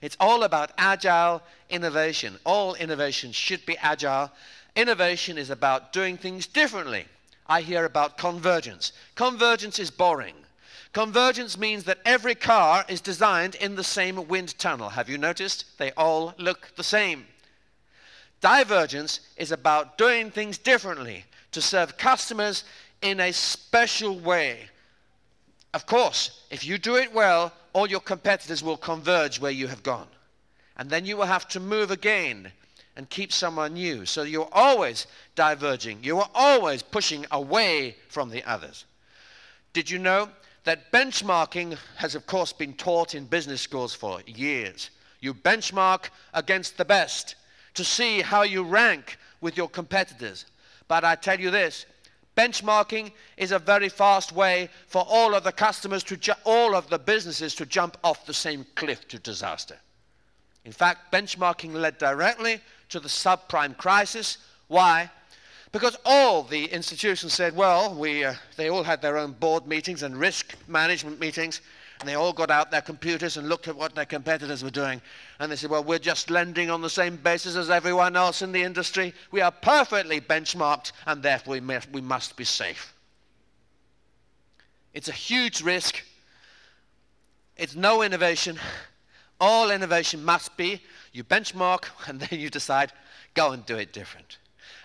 It's all about agile innovation. All innovation should be agile. Innovation is about doing things differently. I hear about convergence. Convergence is boring. Convergence means that every car is designed in the same wind tunnel. Have you noticed? They all look the same. Divergence is about doing things differently to serve customers in a special way. Of course, if you do it well, all your competitors will converge where you have gone. And then you will have to move again and keep someone new. So you're always diverging. You are always pushing away from the others. Did you know that benchmarking has, of course, been taught in business schools for years? You benchmark against the best to see how you rank with your competitors. But I tell you this, benchmarking is a very fast way for all of the customers all of the businesses to jump off the same cliff to disaster. In fact, benchmarking led directly to the subprime crisis. Why? Because all the institutions said, well, they all had their own board meetings and risk management meetings, and they all got out their computers and looked at what their competitors were doing. And they said, well, we're just lending on the same basis as everyone else in the industry. We are perfectly benchmarked, and therefore we must be safe. It's a huge risk. It's no innovation. All innovation must be, you benchmark, and then you decide, go and do it different.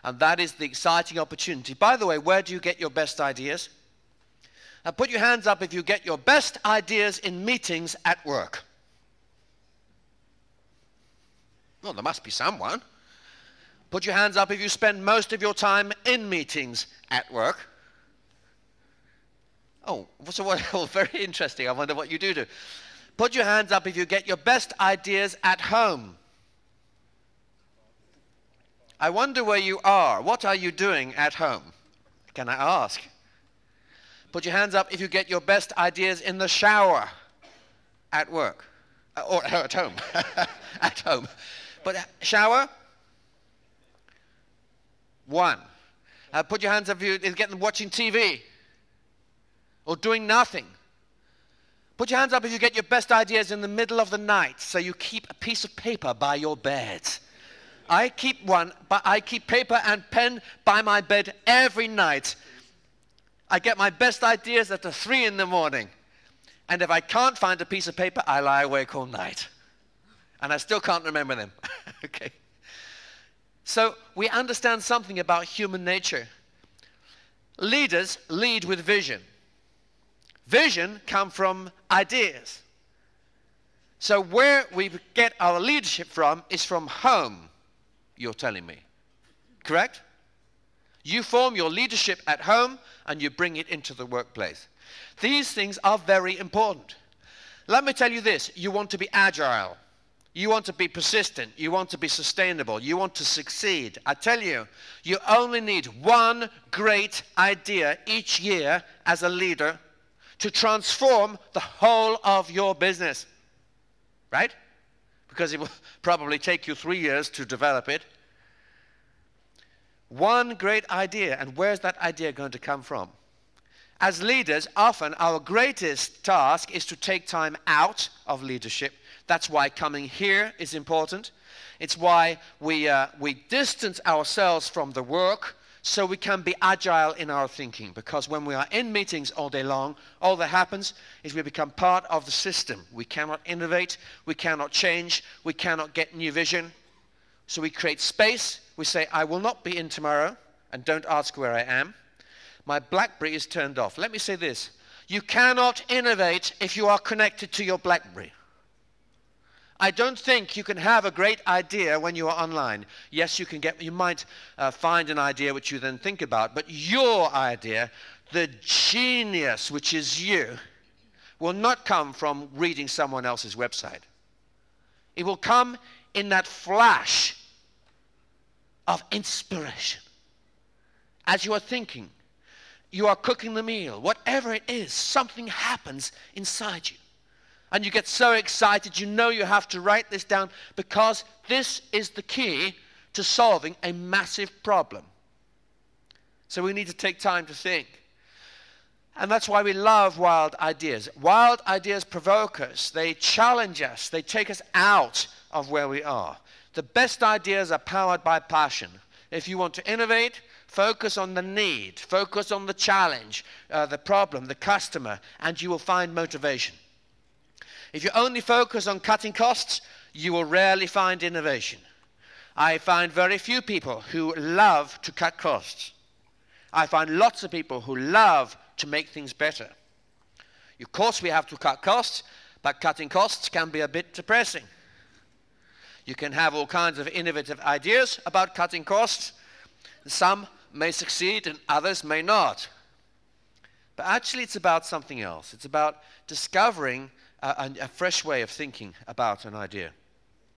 And that is the exciting opportunity. By the way, where do you get your best ideas? Now put your hands up if you get your best ideas in meetings at work. Well, there must be someone. Put your hands up if you spend most of your time in meetings at work. Oh, so what? Oh, very interesting. I wonder what you do. Put your hands up if you get your best ideas at home. I wonder where you are. What are you doing at home? Can I ask? Put your hands up if you get your best ideas in the shower at work. Or at home. At home. But shower? 1. Put your hands up if you get them watching TV or doing nothing. Put your hands up if you get your best ideas in the middle of the night, so you keep a piece of paper by your bed. I keep one, but I keep paper and pen by my bed every night. I get my best ideas at 3 in the morning. And if I can't find a piece of paper, I lie awake all night. And I still can't remember them. Okay. So we understand something about human nature. Leaders lead with vision. Vision comes from ideas. So where we get our leadership from is from home, you're telling me. Correct? You form your leadership at home and you bring it into the workplace. These things are very important. Let me tell you this, you want to be agile. You want to be persistent. You want to be sustainable. You want to succeed. I tell you, you only need one great idea each year as a leader to transform the whole of your business. Right? Because it will probably take you 3 years to develop it. One great idea. And where's that idea going to come from? As leaders, often our greatest task is to take time out of leadership. That's why coming here is important. It's why we distance ourselves from the work so we can be agile in our thinking. Because when we are in meetings all day long, all that happens is we become part of the system. We cannot innovate, we cannot change, we cannot get new vision. So we create space. We say, I will not be in tomorrow, and don't ask where I am. My BlackBerry is turned off. Let me say this. You cannot innovate if you are connected to your BlackBerry. I don't think you can have a great idea when you are online. Yes, you might find an idea which you then think about, but your idea, the genius which is you, will not come from reading someone else's website. It will come in that flash of inspiration. As you are thinking, you are cooking the meal, whatever it is, something happens inside you. And you get so excited, you know you have to write this down because this is the key to solving a massive problem. So we need to take time to think. And that's why we love wild ideas. Wild ideas provoke us. They challenge us. They take us out of where we are. The best ideas are powered by passion. If you want to innovate, focus on the need, focus on the challenge, the problem, the customer, and you will find motivation. If you only focus on cutting costs, you will rarely find innovation. I find very few people who love to cut costs. I find lots of people who love to make things better. Of course, we have to cut costs, but cutting costs can be a bit depressing. You can have all kinds of innovative ideas about cutting costs. Some may succeed and others may not. But actually, it's about something else. It's about discovering a fresh way of thinking about an idea.